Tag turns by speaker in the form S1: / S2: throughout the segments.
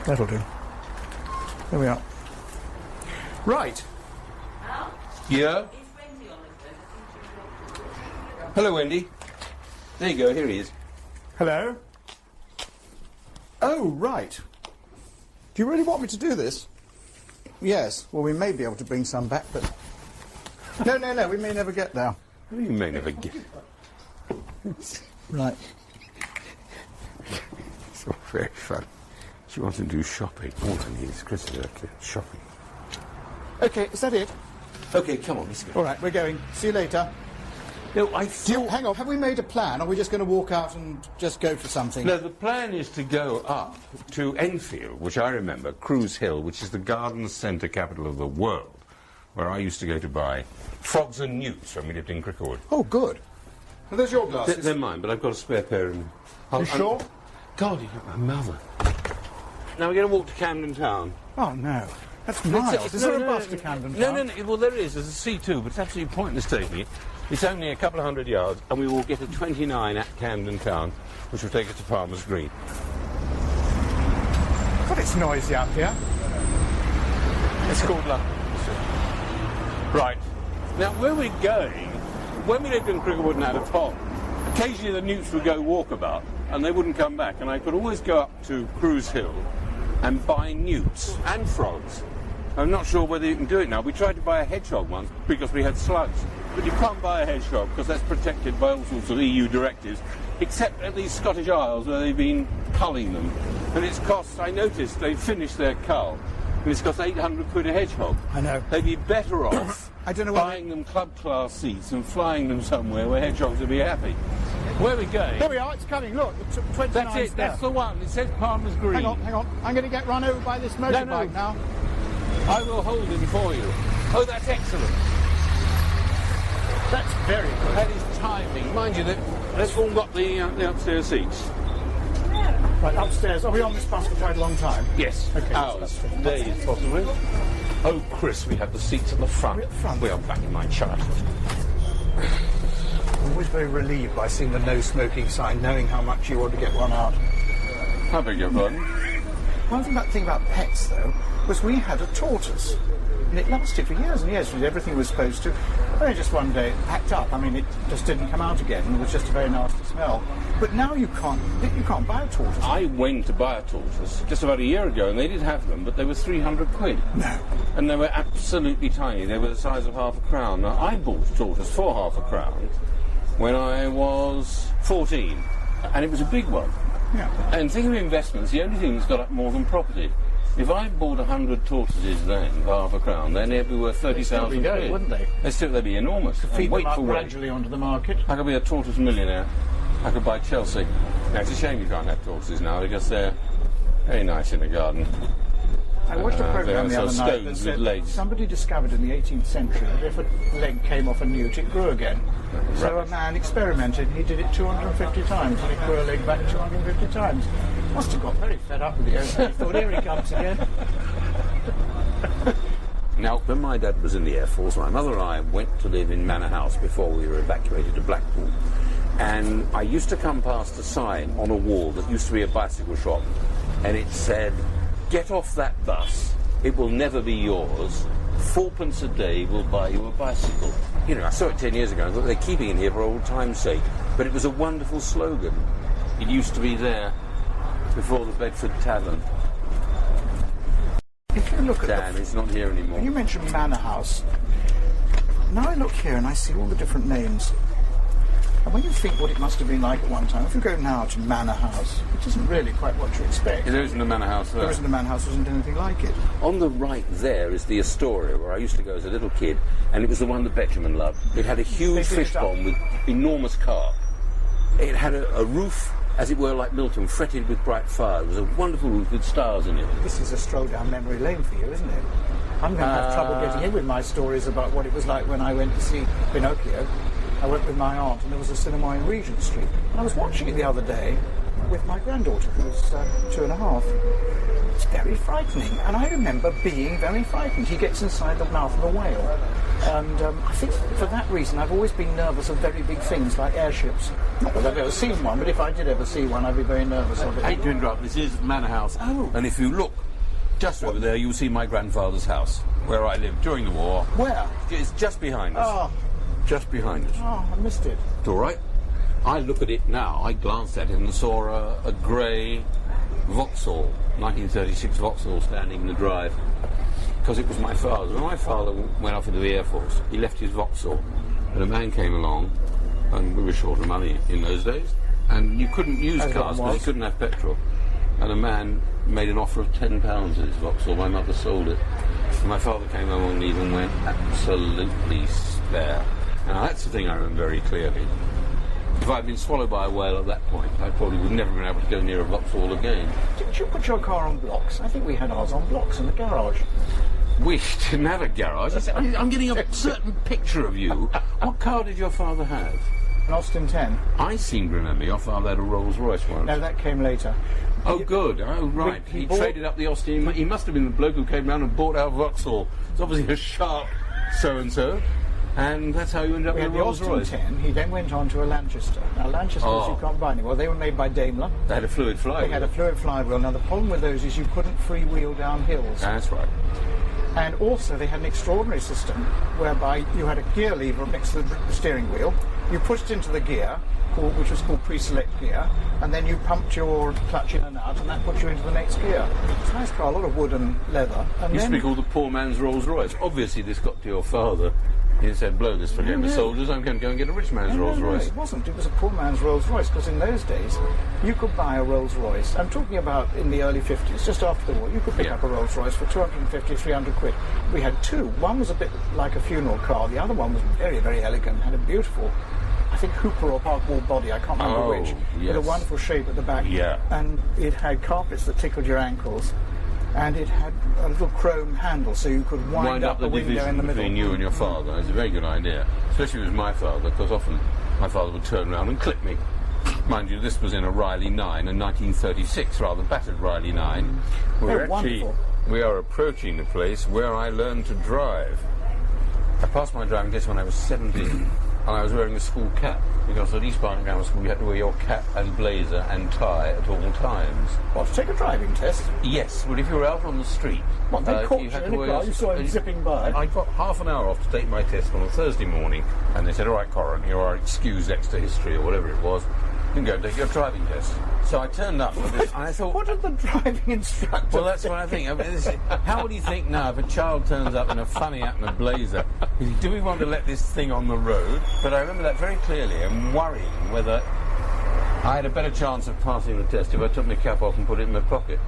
S1: That'll do. There we are. Right.
S2: Yeah? Hello, Wendy. There you go, here he is.
S1: Hello? Oh, right. Do you really want me to do this? Yes. Well, we may be able to bring some back, but... No, we may never get there.
S2: You may never get...
S1: Right.
S2: It's all very fun. She wants to do shopping. All I need is Christopher shopping.
S1: OK, is that it?
S2: OK, come on, let's go.
S1: All right, we're going. See you later.
S2: No, I thought...
S1: Hang on, have we made a plan, or are we just going to walk out and just go for something?
S2: No, the plan is to go up to Enfield, which I remember, Cruise Hill, which is the garden centre capital of the world, where I used to go to buy frogs and newts when we lived in Cricklewood.
S1: Oh, good. Well, there's your glasses.
S2: They're mine, but I've got a spare pair.
S1: You sure?
S2: God, you got my mother. Now we're going to walk to Camden Town.
S1: Oh, no. That's miles. Is there a bus to Camden Town?
S2: No. Well, there is. There's a C2, but it's absolutely pointless taking it. It's only a couple of 100 yards, and we will get a 29 at Camden Town, which will take us to Palmer's Green.
S1: God, it's noisy up here.
S2: It's called London. Right. Now, where we're going, when we lived in Cricklewood and had a pond, occasionally the newts would go walkabout, and they wouldn't come back, and I could always go up to Cruise Hill and buy newts and frogs. I'm not sure whether you can do it now. We tried to buy a hedgehog once because we had slugs. But you can't buy a hedgehog because that's protected by all sorts of EU directives, except at these Scottish Isles where they've been culling them. And it's cost, I noticed, they've finished their cull, and it's cost 800 quid a hedgehog.
S1: I know.
S2: They'd be better off
S1: I don't know
S2: buying them club-class seats and flying them somewhere where hedgehogs would be happy. Where are we going?
S1: There we are, it's coming, look, the 29
S2: That's it, that's the one. It says Palmer's Green.
S1: Hang on. I'm going to get run over by this motorbike now.
S2: I will hold him for you. Oh, that's excellent.
S1: That's very good.
S2: That is timing. Mind you, they've all got the upstairs seats.
S1: Right, upstairs. Are we on this bus for quite a long time?
S2: Yes.
S1: Okay.
S2: Hours. Days, possibly. Oh, Chris, we have the seats at the front.
S1: We're at the front.
S2: We are back in my childhood.
S1: I'm always very relieved by seeing the no smoking sign, knowing how much you want to get one out.
S2: I beg your pardon?
S1: One thing about pets, though, was we had a tortoise. And it lasted for years and years. Everything was supposed to. Only just one day it packed up. I mean, it just didn't come out again. It was just a very nasty smell. But now you can't buy a tortoise.
S2: I went to buy a tortoise just about a year ago, and they did have them, but they were 300 quid.
S1: No.
S2: And they were absolutely tiny. They were the size of half a crown. Now, I bought a tortoise for half a crown when I was 14, and it was a big one.
S1: Yeah.
S2: And thinking of investments, the only thing that's got up more than property. If I bought 100 tortoises then for half a crown, then they'd be worth 30,000 quid.
S1: Wouldn't they?
S2: They'd be enormous.
S1: Feed them up gradually onto the market.
S2: I could be a tortoise millionaire. I could buy Chelsea. Now, it's a shame you can't have tortoises now because they're very nice in the garden.
S1: I watched a programme the other night that said somebody discovered in the 18th century that if a leg came off a newt, it grew again. So a man experimented, he did it 250 times, and he grew a leg back 250 times. Must have got very fed up with the owner. He thought, here he comes again.
S2: Now, when my dad was in the Air Force, my mother and I went to live in Manor House before we were evacuated to Blackpool. And I used to come past a sign on a wall that used to be a bicycle shop, and it said, "Get off that bus, it will never be yours, 4p a day will buy you a bicycle." You know, I saw it 10 years ago and thought they're keeping it here for old time's sake, but it was a wonderful slogan. It used to be there before the Bedford Tavern.
S1: If you look at
S2: Dan, it's not here anymore.
S1: You mentioned Manor House. Now I look here and I see all the different names. And when you think what it must have been like at one time, if you go now to Manor House, it isn't really quite what you expect.
S2: There isn't a Manor House there.
S1: There isn't a Manor House, there isn't anything like it.
S2: On the right there is the Astoria, where I used to go as a little kid, and it was the one that Betjeman loved. It had a huge fish pond with enormous carp. It had a roof, as it were, like Milton, fretted with bright fire. It was a wonderful roof with stars in it.
S1: This is a stroll down memory lane for you, isn't it? I'm going to have trouble getting in with my stories about what it was like when I went to see Pinocchio. I went with my aunt, and there was a cinema in Regent Street. And I was watching it the other day with my granddaughter, who was 2.5. It's very frightening, and I remember being very frightened. He gets inside the mouth of a whale, And I think for that reason I've always been nervous of very big things like airships. Not that I've ever seen one, but if I did ever see one, I'd be very nervous of it.
S2: I hate to interrupt, this is Manor House.
S1: Oh.
S2: And if you look just over there, you'll see my grandfather's house, where I lived during the war.
S1: Where?
S2: It's just behind us.
S1: Oh.
S2: Just behind us.
S1: Oh, I missed it.
S2: It's all right. I look at it now, I glanced at it and saw a grey Vauxhall, 1936 Vauxhall standing in the drive. Because it was my father. When my father went off into the Air Force, he left his Vauxhall, and a man came along, and we were short of money in those days, and you couldn't use cars because you couldn't have petrol. And a man made an offer of £10 at his Vauxhall. My mother sold it. And my father came along and even went absolutely spare. Now that's the thing I remember very clearly. If I'd been swallowed by a whale at that point, I probably would never have been able to go near a Vauxhall again.
S1: Didn't you put your car on blocks? I think we had ours on blocks in the garage.
S2: We didn't have a garage. I'm getting a certain picture of you. What car did your father have?
S1: An Austin 10.
S2: I seem to remember your father had a Rolls Royce once.
S1: No, that came later.
S2: Oh, good. Oh, right. He traded up the Austin. He must have been the bloke who came round and bought our Vauxhall. It's obviously a sharp so-and-so. And that's how you ended up with a Rolls Royce.
S1: The Austin 10, he then went on to a Lanchester. Now, Lanchesters you can't buy anymore. They were made by Daimler.
S2: They had a fluid flywheel.
S1: They had a fluid flywheel. Now, the problem with those is you couldn't freewheel down hills.
S2: That's right.
S1: And also, they had an extraordinary system whereby you had a gear lever next to the steering wheel. You pushed into the gear, which was called pre-select gear, and then you pumped your clutch in and out, and that put you into the next gear. It's a nice car, a lot of wood and leather. And
S2: used to be called the poor man's Rolls Royce. Obviously, this got to your father. He said, blow this for getting the soldiers, I'm going to go and get a rich man's Rolls Royce.
S1: No, it wasn't. It was a poor man's Rolls Royce, because in those days, you could buy a Rolls Royce. I'm talking about in the early 50s, just after the war. You could pick up a Rolls Royce for 250, 300 quid. We had two. One was a bit like a funeral car. The other one was very, very elegant, had a beautiful, I think, Hooper or Park Wall body, I can't remember which.
S2: Yes.
S1: With a wonderful shape at the back.
S2: Yeah.
S1: And it had carpets that tickled your ankles. And it had a little chrome handle, so you could wind up the window in the middle.
S2: Between you and your father. It's a very good idea, especially with my father, because often my father would turn around and clip me. Mind you, this was in a Riley 9, a 1936 rather battered Riley 9. We are approaching the place where I learned to drive. I passed my driving test when I was 17, and I was wearing a school cap, because at East Barnet Grammar School you had to wear your cap and blazer and tie at all times.
S1: What, to take a driving test?
S2: Yes, well, if you were out on the street...
S1: What, they caught you in a car, you saw him zipping by?
S2: I got half an hour off to take my test on a Thursday morning, and they said, all right, Coren, you are excused extra history, or whatever it was. You can go and take your driving test. So I turned up for this, and I thought...
S1: What did the driving instructor
S2: Well, that's what I think. I mean, how would you think now if a child turns up in a funny hat and a blazer? Do we want to let this thing on the road? But I remember that very clearly and worrying whether I had a better chance of passing the test if I took my cap off and put it in my pocket.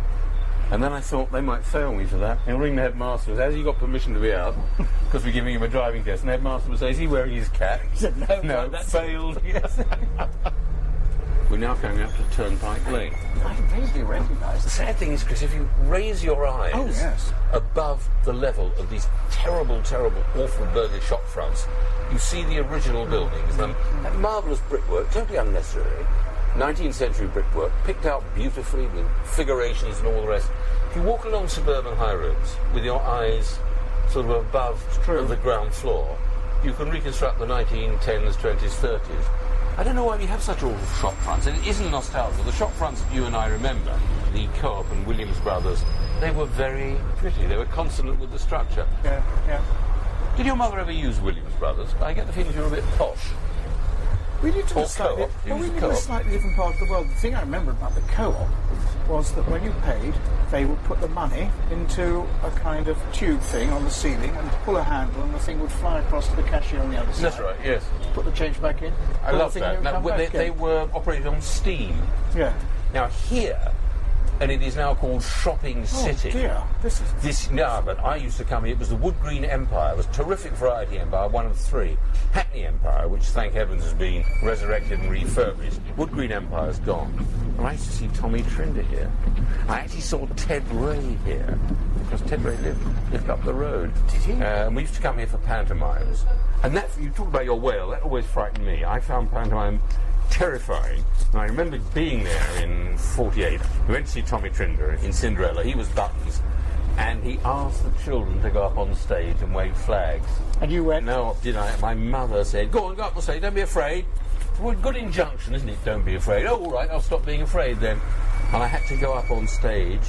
S2: And then I thought they might fail me for that. He'll ring the headmaster and say, has he got permission to be out? Because we're giving him a driving test. And the headmaster would say, is he wearing his cap?
S1: He said,
S2: no, failed. Yes. We're now coming up to Turnpike Lane.
S1: I vaguely recognise
S2: The sad thing is, Chris, if you raise your eyes above the level of these terrible, terrible, awful burger shop fronts, you see the original buildings. That marvellous brickwork, totally unnecessary. 19th century brickwork, picked out beautifully with figurations and all the rest. If you walk along suburban high roads with your eyes sort of above the ground floor, you can reconstruct the 1910s, 20s, 30s. I don't know why we have such awful shop fronts, and it isn't nostalgia. The shop fronts that you and I remember, the Co-op and Williams Brothers, they were very pretty. They were consonant with the structure.
S1: Yeah, yeah.
S2: Did your mother ever use Williams Brothers? I get the feeling you were a bit posh.
S1: We lived in a slightly different part of the world. The thing I remember about the Co-op was that when you paid, they would put the money into a kind of tube thing on the ceiling and pull a handle, and the thing would fly across to the cashier on the other side.
S2: That's right, yes.
S1: Put the change back in.
S2: I love that. Now, they were operated on steam.
S1: Yeah.
S2: Now here, and it is now called Shopping City.
S1: Oh dear,
S2: but I used to come here. It was the Wood Green Empire. It was terrific variety empire, one of three. Hackney Empire, which thank heavens has been resurrected and refurbished. Wood Green Empire's gone. And I used to see Tommy Trinder here. I actually saw Ted Ray here, because Ted Ray lived up the road.
S1: Did he?
S2: And we used to come here for pantomimes. And that, you talk about your whale, that always frightened me. I found pantomime terrifying. And I remember being there in 48. We went to see Tommy Trinder in Cinderella. He was Buttons. and he asked the children to go up on stage and wave flags.
S1: And you went?
S2: No, did I? My mother said, go on stage, don't be afraid. Well, good injunction, isn't it? Don't be afraid. Oh, all right, I'll stop being afraid then. And I had to go up on stage.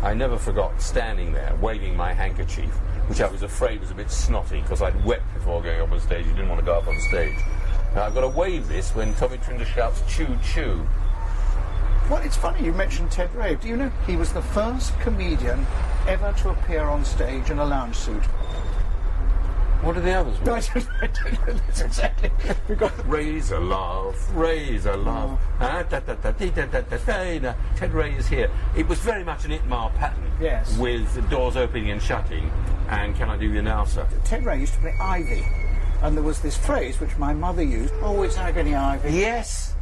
S2: I never forgot standing there, waving my handkerchief, which I was afraid was a bit snotty, because I'd wept before going up on stage. You didn't want to go up on stage. Now, I've got to wave this when Tommy Trinder shouts, choo, choo.
S1: Well, it's funny you mentioned Ted Ray. Do you know he was the first comedian ever to appear on stage in a lounge suit?
S2: What are the others?
S1: No, I don't know. That's exactly.
S2: Raise a laugh, raise a laugh. Ted Ray is here. It was very much an Itmar pattern.
S1: Yes.
S2: With doors opening and shutting. And can I do the announcer?
S1: Ted Ray used to play Ivy. And there was this phrase which my mother used. Oh, it's agony Ivy.
S2: Yes.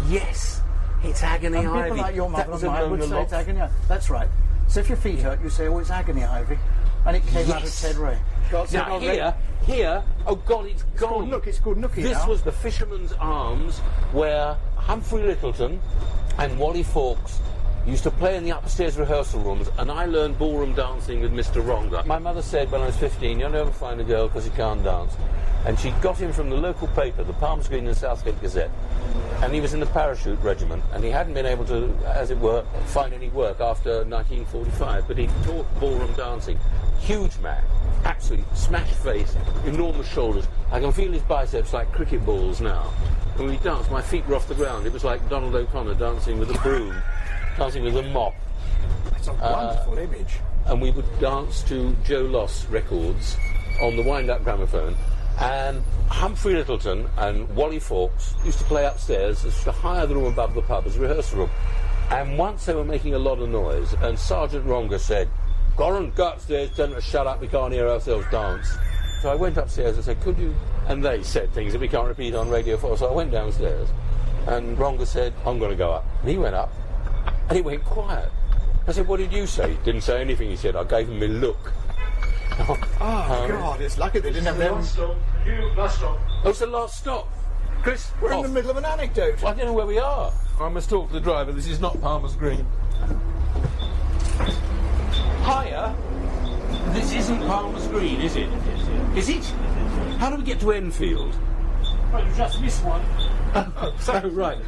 S2: Yes. It's agony
S1: and
S2: Ivy.
S1: People like your mother
S2: and
S1: mine would say it's agony Ivy. That's right. So if your feet hurt, you say, oh, it's agony Ivy. And it came out of Ted Ray.
S2: Now here, oh God, it's gone.
S1: It's called Nookie
S2: This
S1: now.
S2: was the Fisherman's Arms, where Humphrey Lyttelton and Wally Fawkes used to play in the upstairs rehearsal rooms, and I learned ballroom dancing with Mr. Ronga. My mother said when I was 15, you'll never find a girl because you can't dance. And she got him from the local paper, the Palms Green and Southgate Gazette. And he was in the parachute regiment, and he hadn't been able to, as it were, find any work after 1945, but he taught ballroom dancing. Huge man, absolutely smashed face, enormous shoulders. I can feel his biceps like cricket balls now. And when he danced, my feet were off the ground. It was like Donald O'Connor dancing with a broom, dancing with a mop.
S1: It's a wonderful image.
S2: And we would dance to Joe Loss records on the wind-up gramophone. And Humphrey Lyttelton and Wally Fawkes used to play upstairs to hire the room above the pub as a rehearsal room. And once they were making a lot of noise, and Sergeant Ronga said, Coren, go upstairs, tell them to shut up, we can't hear ourselves dance. So I went upstairs and said, could you? And they said things that we can't repeat on Radio 4. So I went downstairs, and Ronga said, I'm going to go up. And he went up, and he went quiet. I said, what did you say? He didn't say anything, he said. I gave him a look.
S1: God, it's lucky they didn't have them.
S3: Last stop.
S2: Oh, it's the last stop. Chris,
S1: we're in the middle of an anecdote.
S2: I don't know where we are. I must talk to the driver. This is not Palmer's Green. Hiya. This isn't Palmer's Green, is it? Is it? How do we get to Enfield?
S3: Well, you just missed one.
S2: Oh, right.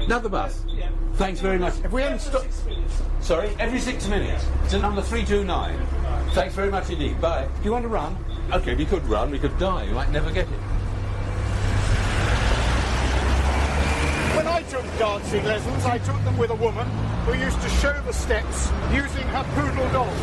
S2: Another bus?
S3: Yeah.
S2: Thanks very much.
S1: If we hadn't stopped...
S2: Sorry? Every 6 minutes. It's a number 329. Thanks very much indeed. Bye.
S1: Do you want to run?
S2: OK, we could run. We could die. We might never get it.
S1: When I took dancing lessons, I took them with a woman who used to show the steps using her poodle dog.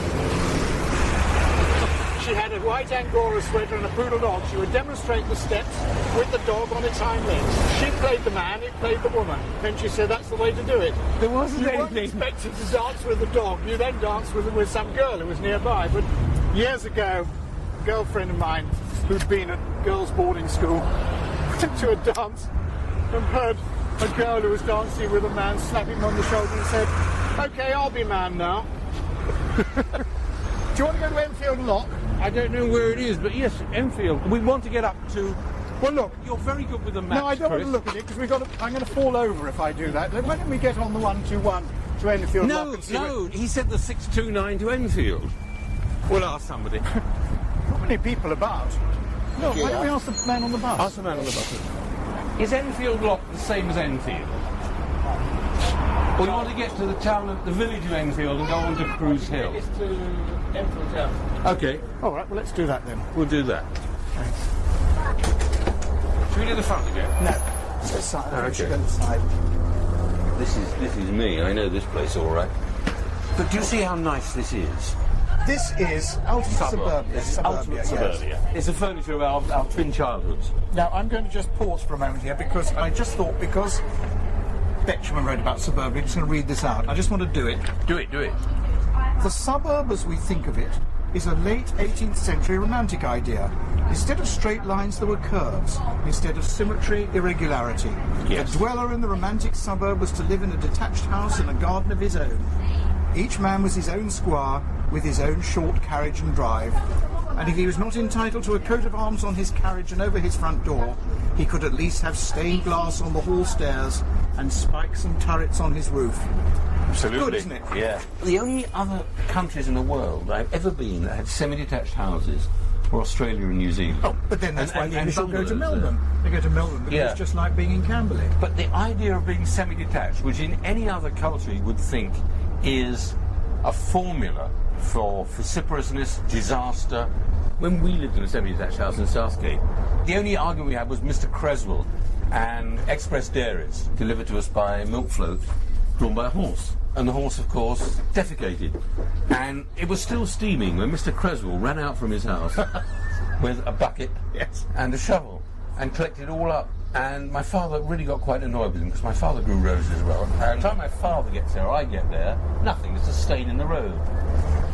S1: She had a white Angora sweater and a poodle dog. She would demonstrate the steps with the dog on its hind legs. She played the man, it played the woman. Then she said that's the way to do it.
S2: There wasn't
S1: you
S2: anything.
S1: You weren't expected to dance with the dog. You then danced with some girl who was nearby. But years ago, a girlfriend of mine who'd been at girls' boarding school went to a dance and heard a girl who was dancing with a man slap him on the shoulder and said, OK, I'll be man now. Do you want to go to Enfield Lock?
S2: I don't know where it is, but yes, Enfield. We want to get up to... Well, look, you're very good with the maps,
S1: No, I don't
S2: Chris.
S1: want to look at it, because I'm going to fall over if I do that. Why don't we get on the 121 to Enfield Lock and see
S2: No, he said the 629 to Enfield. We'll ask somebody.
S1: Not many people about. No, why don't we ask the man on the bus?
S2: Ask the man on the bus. Is Enfield Lock the same as Enfield? Or you want to get to the town of the village of Enfield and go on to Cruise Hill?
S3: It's to Enfield Town.
S2: OK.
S1: All right, well, let's do that then.
S2: We'll do that.
S1: Thanks.
S2: Should we do the front again?
S1: No. It's the side.
S2: Okay.
S1: We should go to the side.
S2: This is me. I know this place all right. But do you see how nice this is?
S1: This is ultimate suburbia.
S2: It's ultimate suburbia.
S1: Yes.
S2: It's the furniture of our twin childhoods.
S1: Now, I'm going to just pause for a moment here because I just thought, because Betjeman wrote about suburbia, I'm just going to read this out. I just want to do it.
S2: Do it, do it.
S1: The suburb, as we think of it, is a late 18th century romantic idea. Instead of straight lines, there were curves. Instead of symmetry, irregularity.
S2: Yes.
S1: The dweller in the romantic suburb was to live in a detached house and a garden of his own. Each man was his own squire, with his own short carriage and drive. And if he was not entitled to a coat of arms on his carriage and over his front door, he could at least have stained glass on the hall stairs and spikes and turrets on his roof.
S2: Absolutely.
S1: Good, isn't it?
S2: Yeah. The only other countries in the world I've ever been that had semi-detached houses were Australia and New Zealand.
S1: Oh, but then that's why the English will go to Melbourne. They go to Melbourne because it's just like being in Camberley.
S2: But the idea of being semi-detached, which in any other culture you would think is a formula for vociferousness, disaster. When we lived in a semi-detached house in Southgate, the only argument we had was Mr. Creswell and express dairies delivered to us by a milk float drawn by a horse. And the horse, of course, defecated. And it was still steaming when Mr. Creswell ran out from his house with a bucket and a shovel and collected it all up. And my father really got quite annoyed with him because my father grew roses as well. And by the time my father gets there, I get there, nothing. It's a stain in the road.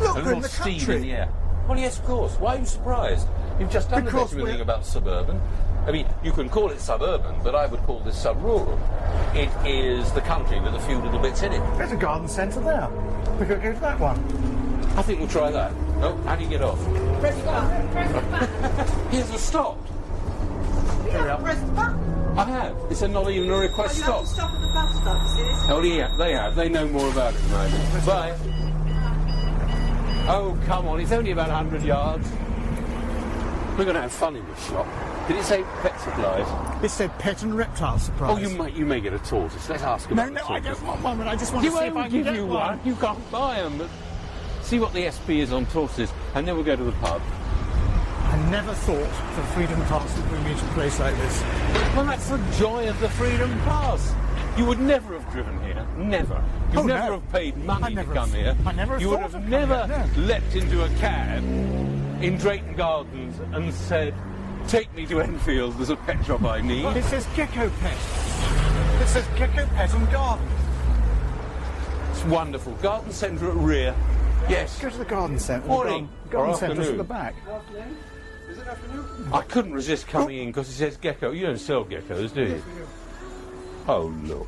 S1: Look,
S2: a little
S1: in the
S2: steam
S1: country.
S2: in the air. Well, yes, of course. Why are you surprised? You've just done
S1: Because
S2: the thing about suburban. I mean, you can call it suburban, but I would call this sub-rural. It is the country with a few little bits in it.
S1: There's a garden centre there. We could go to that one.
S2: I think we'll try that. Oh, how do you get off?
S4: Press the button.
S2: Here's a stop.
S4: You haven't pressed the button.
S2: I have. It's not even a request
S4: You
S2: stop.
S4: have to stop at the bus stop, see this?
S2: Oh, yeah, they have. They know more about it than I do. Bye. Oh, come on. It's only about 100 yards. We're going to have fun in this shop. Did it say pet supplies?
S1: It said pet and reptile supplies.
S2: Oh, you may get a tortoise. Let's ask about the
S1: No, I
S2: tortoise.
S1: don't want one, but I just want
S2: You
S1: to see if I
S2: won't
S1: can
S2: give
S1: get
S2: you
S1: one.
S2: one. You can't buy them. But see what the SP is on tortoises, and then we'll go to the pub.
S1: I never thought the Freedom Pass would bring me to a place like this.
S2: Well, that's the joy of the Freedom Pass. You would never have driven here. Never. You'd
S1: Oh,
S2: never
S1: no.
S2: have paid money
S1: I
S2: to
S1: never
S2: come
S1: have-
S2: here.
S1: I never
S2: You would
S1: thought
S2: have
S1: of coming
S2: never
S1: here, no.
S2: leapt into a cab in Drayton Gardens and said, take me to Enfield, there's a pet shop I need.
S1: It says Gecko Pet. It says Gecko Pet and Garden.
S2: It's wonderful. Garden centre at rear. Yes.
S1: Go to the garden centre.
S2: Morning.
S1: The garden
S2: Or
S1: centre's at
S2: afternoon.
S1: the back.
S4: Is it afternoon?
S2: I couldn't resist coming in because it says gecko. You don't sell geckos, do you? Oh, look.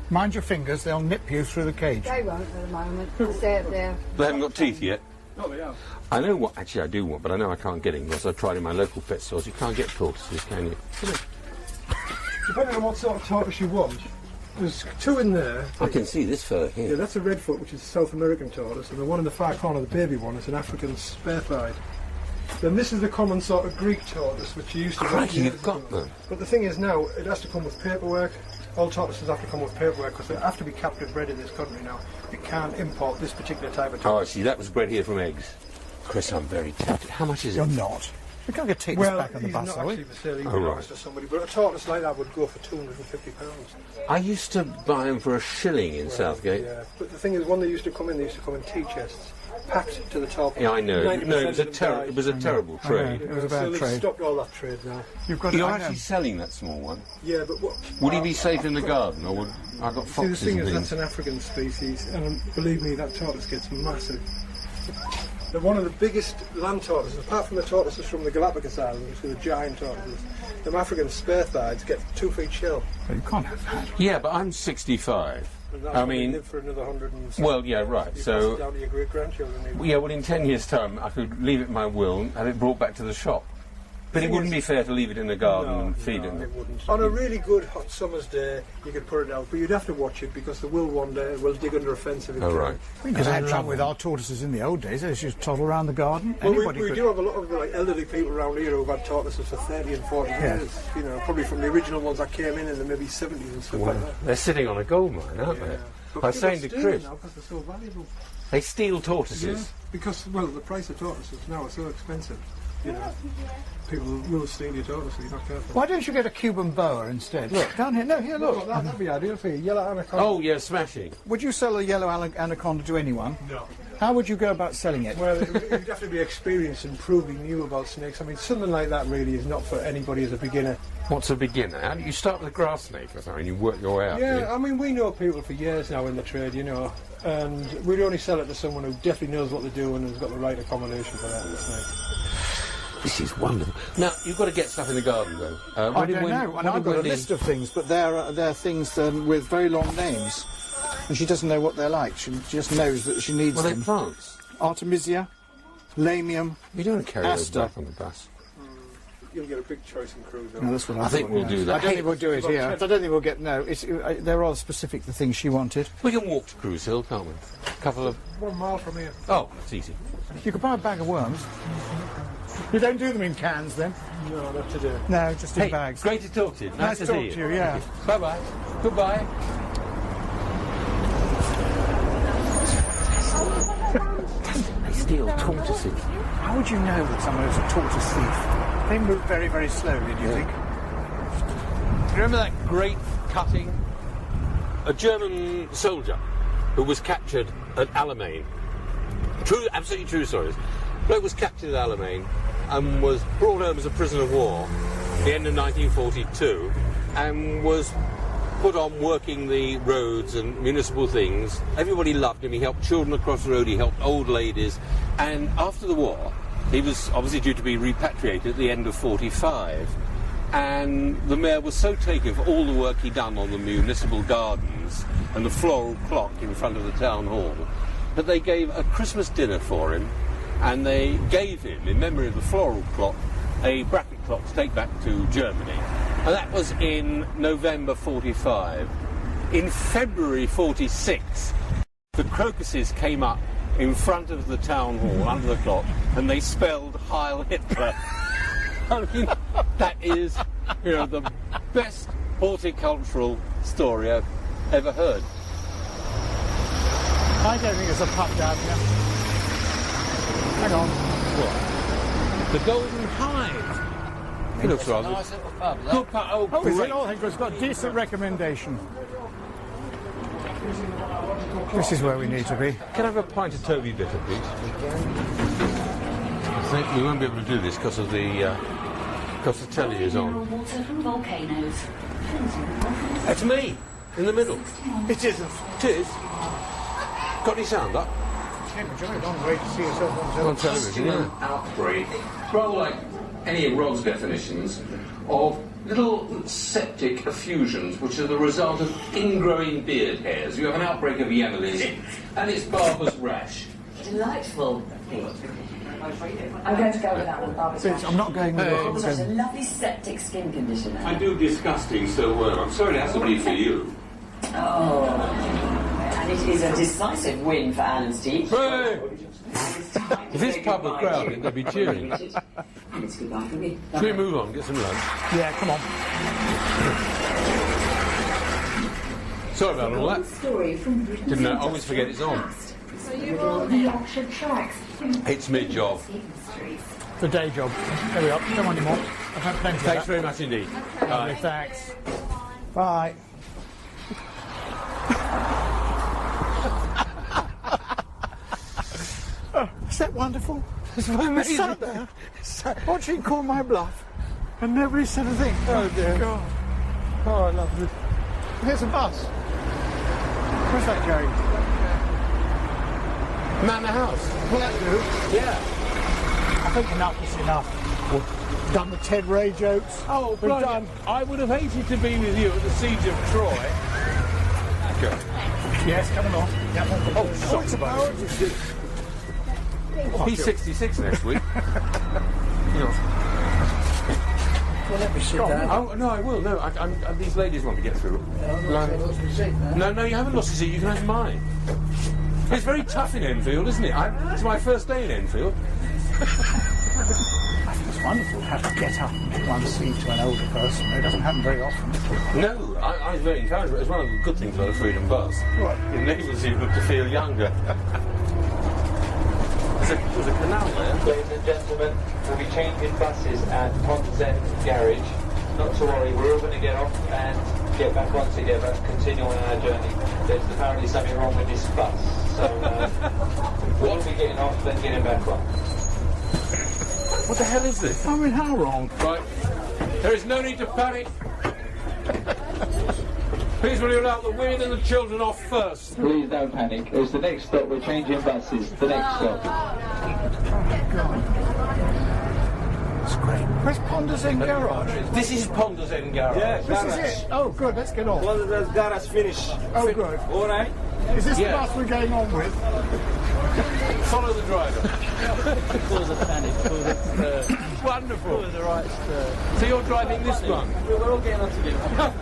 S1: Mind your fingers, they'll nip you through the cage.
S5: They won't at the moment, because they're there.
S2: They haven't got teeth yet.
S4: Oh, they are.
S2: I know what actually I do want, but I know I can't get it because I tried in my local pet stores. You can't get tortoises, can you?
S6: Depending on what sort of tortoise you want, there's two in there.
S2: I can see this fur
S6: Yeah,
S2: here.
S6: that's a redfoot, which is a South American tortoise, and the one in the far corner, the baby one, is an African spare-thighed. Then this is the common sort of Greek tortoise, which you used to
S2: Crikey,
S6: get.
S2: you've got them.
S6: But the thing is now, it has to come with paperwork. All tortoises have to come with paperwork because they have to be captive bred in this country now. You can't import this particular type of
S2: Oh, I
S6: tortoise.
S2: see. That was bred here from eggs. Chris, I'm very tempted. How much is
S1: You're
S2: it?
S1: not. We can't get take
S6: Well,
S1: this back on the
S6: he's
S1: bus,
S6: not
S1: are we?
S6: actually for sale. He
S2: Oh,
S6: belongs
S2: right.
S6: to somebody. But a tortoise like that would go for £250.
S2: I used to buy them for $1 in Southgate.
S6: Yeah, but the thing is, when they used to come in tea chests, packed to the top.
S2: Yeah, I know.
S6: 90%
S2: No, it was a
S6: of them died.
S2: it was a terrible
S1: I know.
S2: trade.
S1: It was a
S6: So
S1: bad
S6: they've
S1: trade.
S6: stopped all that trade now.
S1: You've got
S2: You're
S1: I know.
S2: actually selling that small one.
S6: Yeah, but what?
S2: Would he be safe in the garden, or would I got
S6: See, the
S2: foxes
S6: thing
S2: and
S6: is, that's
S2: things?
S6: an African species, and believe me, that tortoise gets massive. They're one of the biggest land tortoises, apart from the tortoises from the Galapagos Islands, which are the giant tortoises. Them African spare-thighs get 2 feet shell.
S1: But you can't have that.
S2: Yeah, but I'm 65.
S6: And that'll
S2: I
S6: probably
S2: mean,
S6: live for another 100 and
S2: well, yeah, right.
S6: you pass
S2: So,
S6: it down to your great-grandchildren. even.
S2: yeah, well, in 10 years' time, I could leave it in my will and have it brought back to the shop. But it
S6: Thing
S2: wouldn't
S6: is-
S2: be fair to leave it in the garden and feed
S6: no,
S2: it.
S6: it wouldn't. On a really good hot summer's day, you could put it out, but you'd have to watch it because they will one day will dig under a fence if it
S2: Oh,
S6: can.
S2: right.
S1: We never had trouble with our tortoises in the old days. They just toddle around the garden.
S6: Well,
S1: Anybody
S6: we
S1: could.
S6: do have a lot of like elderly people around here who've had tortoises for 30 and 40 years. You know, probably from the original ones that came in the maybe 70s and stuff like that.
S2: They're sitting on a gold mine, aren't they?
S6: But
S2: I was
S6: people
S2: saying to
S6: steal
S2: Chris,
S6: them now because they're so valuable.
S2: they steal tortoises.
S6: Yeah, because well, the price of tortoises now are so expensive. You know, people will steal your tortoise if you're not careful.
S1: Why don't you get a Cuban boa instead? Look, down here. No, here, look.
S6: That'd be ideal for you. Yellow anaconda.
S2: Oh, yeah, smashing.
S1: Would you sell a yellow anaconda to anyone?
S6: No.
S1: How would you go about selling it?
S6: Well, you'd have to be experienced and proving new about snakes. I mean, something like that really is not for anybody as a beginner.
S2: What's a beginner? How do you start with a grass snake or something? You work your way out. do you?
S6: Yeah, I mean, we know people for years now in the trade, you know, and we'd only sell it to someone who definitely knows what they're doing and has got the right accommodation for that snake.
S2: This is wonderful. Now, you've got to get stuff in the garden, though.
S1: I don't know. And I've got a list of things, but they're things with very long names. And she doesn't know what they're like. She just knows that she needs
S2: Well, they're
S1: them.
S2: plants.
S1: Artemisia, Lamium.
S2: You don't carry those
S1: Aster.
S2: back on the bus.
S6: You'll get a big choice in cruise.
S1: No, that's what I
S2: think
S1: thought,
S2: we'll
S1: yeah.
S2: do that.
S1: I don't think we'll do it here. I don't think we'll get... No, they're rather specific, the things she wanted.
S2: We can walk to Cruise Hill, can't we? A couple of...
S6: 1 mile from here.
S2: Oh, that's easy.
S1: You could buy a bag of worms. You don't do them in cans, then?
S6: No, not today.
S1: No, just in bags.
S2: Great to talk to you.
S1: Nice to talk to you, yeah.
S2: Bye-bye. Goodbye. They steal tortoises.
S1: How would you know that someone is a tortoise thief? They move very, very slowly, do you think?
S2: Remember that great cutting? A German soldier who was captured at Alamein. True, absolutely true stories. Bloke was captured at Alamein and was brought home as a prisoner of war at the end of 1942 and was put on working the roads and municipal things. Everybody loved him. He helped children across the road. He helped old ladies. And after the war, he was obviously due to be repatriated at the end of 45. And the mayor was so taken for all the work he'd done on the municipal gardens and the floral clock in front of the town hall that they gave a Christmas dinner for him, and they gave him, in memory of the floral clock, a bracket clock to take back to Germany. And that was in November 45. In February 46, the crocuses came up in front of the town hall under the clock and they spelled Heil Hitler. I mean, that is, you know, the best horticultural story I've ever heard.
S1: I don't think there's a pub down here. Hang on.
S2: What? The Golden Hive. It looks rather...
S3: Nice little pub, that.
S2: Good pub. Oh,
S1: Oh, is
S2: great.
S1: it? Oh, I think it's got decent recommendation. This is where we need to be.
S2: Can I have a pint of Toby Bitter, please? I think we won't be able to do this because of the telly is on.
S7: Water from volcanoes.
S2: It's me, in the middle.
S1: It isn't.
S2: It is. Got any sound up?
S1: Tim, a very long way to see yourself on
S2: On television, yeah.
S8: Outbreak, rather like any of Rod's definitions, of little septic effusions which are the result of ingrowing beard hairs. You have an outbreak of Yemelis and it's barber's rash.
S7: Delightful. I'm going to go with that one, Barbara's rash.
S1: I'm not going with
S7: Barbara's rash, a
S1: it.
S7: lovely septic skin condition.
S8: I do disgusting so well. I'm sorry it has to be for you.
S7: Oh. And it is a decisive win for Alan's team.
S2: Hey! If this pub were crowded, they'd be cheering.
S7: And it's goodbye for me.
S2: Should we move on, get some lunch?
S1: Yeah, come on.
S2: Sorry about all that.
S7: Story from Britain's
S2: Didn't know, I always forget it's on.
S7: So you're on the Yorkshire tracks.
S2: It's mid-job.
S1: The day job. There we are. Don't want any more. I've had plenty
S2: Thanks
S1: of
S2: very much indeed.
S1: that.
S2: Bye.
S1: Thanks. Bye. Oh, is that wonderful? I sat there watching Call My Bluff and nobody said a thing. Oh dear. God. Oh, I love this. Here's a bus. Where's that going?
S2: Manor House.
S1: Will that do?
S2: Yeah.
S1: I think enough is enough. We've done the Ted Ray jokes.
S2: Oh,
S1: We've done.
S2: I would have hated to be with you at the Siege of Troy. Go.
S1: Yes, come along. Yep.
S2: Oh, socks about it. He's 66 next week.
S3: Well, let me sit down.
S2: Oh, no, I will. No, these ladies want to get through. No, you haven't lost your seat. You can have mine. It's very tough in Enfield, isn't it? It's my first day in Enfield.
S1: I think it's wonderful to have to get up and give one seat to an older person. It doesn't happen very often.
S2: No, I was very encouraged. It's one of the good things about a Freedom bus.
S1: What?
S2: It enables you to feel younger. There's a canal there.
S9: Ladies and gentlemen, we'll be changing buses at Pond's End Garage. Not to worry, we're all going to get off and get back on together, continue on our journey. There's apparently something wrong with this bus, so we'll be getting off, then getting back on.
S2: What the hell is this?
S1: I mean, how wrong?
S2: Right. There is no need to panic. Please will you allow the women and the children off first?
S9: Please don't panic. It's the next stop. We're changing buses. The next stop.
S1: It's great. Where's Pond's End Garage?
S2: This is Pond's End Garage.
S6: Yeah,
S1: This is it. Oh, good. Let's get on.
S6: Well, the garage finish.
S1: Oh, good.
S6: All right.
S1: Is this
S2: Yeah.
S1: the bus we're going on with?
S2: Follow the driver.
S3: Cause a panic.
S2: Wonderful.
S3: Cause the right stir.
S2: So you're driving this one?
S3: We're all getting on together.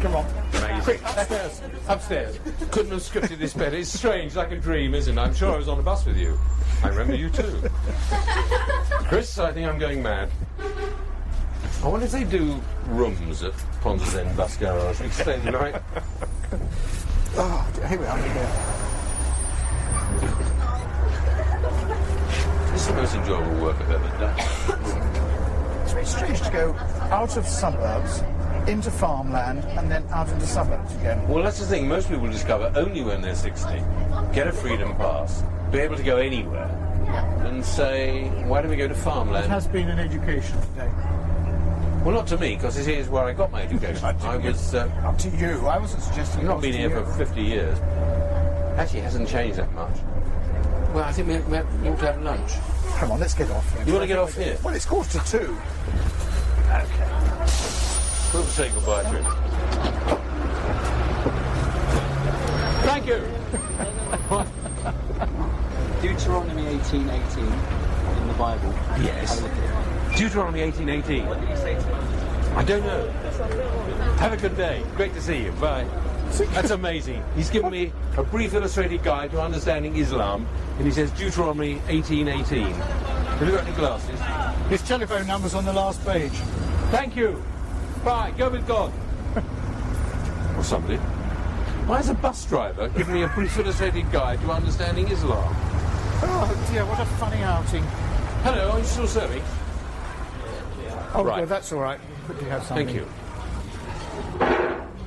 S1: Come on.
S2: Amazing. Upstairs. Couldn't have scripted this better. It's strange, like a dream, isn't it? I'm sure I was on a bus with you. I remember you too. Chris, I think I'm going mad. I wonder if they do rooms at Ponders End Bus Garage. We stay the night.
S1: Oh, here we are. Here.
S2: This is the most enjoyable work I've ever done.
S1: It's very strange to go out of suburbs into farmland and then out into suburbs again.
S2: Well, that's the thing. Most people discover only when they're 60, get a freedom pass, be able to go anywhere, and say, why don't we go to
S1: It
S2: farmland?
S1: has been an education today.
S2: Well, not to me, because this is where I got my education. I was
S1: Up to you. I wasn't suggesting.
S2: I've not been here for 50 years. Actually, it hasn't changed that much. Well, I think we ought to have lunch.
S1: Come on, let's get off.
S2: You want to get off here?
S1: Well, it's 1:45. Okay.
S2: We'll say goodbye to him. Thank you.
S3: Deuteronomy 18:18 in the Bible.
S2: Yes.
S3: Have a look at it.
S2: Deuteronomy 18:18.
S3: What did he say to me?
S2: I don't know. Have a good day. Great to see you. Bye. That's amazing. He's given me a brief illustrated guide to understanding Islam, and he says Deuteronomy 18:18. Have you got any glasses?
S1: His telephone number's on the last page.
S2: Thank you. Bye. Go with God. Or somebody. Why is a bus driver giving me a brief illustrated guide to understanding Islam?
S1: Oh dear, what a funny outing.
S2: Hello, are you still serving?
S1: Oh,
S2: Right.
S1: well, that's all right. Quickly have something.
S2: Thank you.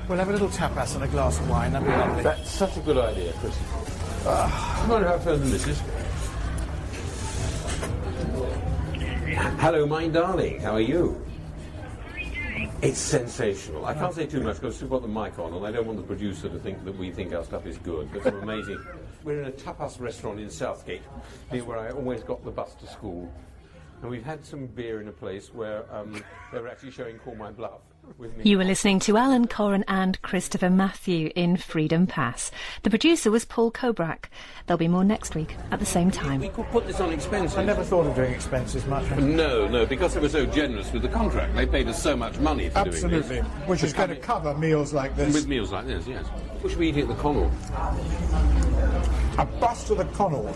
S1: We'll have a little tapas and a glass of wine. That'd be lovely.
S2: That's such a good idea, Chris. Come on, have further, missus. Hello, my darling. How are you? It's sensational. I can't say too much because we've got the mic on, and I don't want the producer to think that we think our stuff is good. But it's amazing. We're in a tapas restaurant in Southgate, near where I always got the bus to school. And we've had some beer in a place where they were actually showing Call My Bluff with me.
S10: You were listening to Alan, Coren and Christopher Matthew in Freedom Pass. The producer was Paul Kobrak. There'll be more next week at the same time.
S2: We could put this on expenses.
S1: I never thought of doing expenses much.
S2: No, because they were so generous with the contract. They paid us so much money for doing
S1: Absolutely.
S2: this.
S1: Which is going to cover meals like this.
S2: With meals like this, yes. What should we eat at the Connaught?
S1: A bus to the Connaught.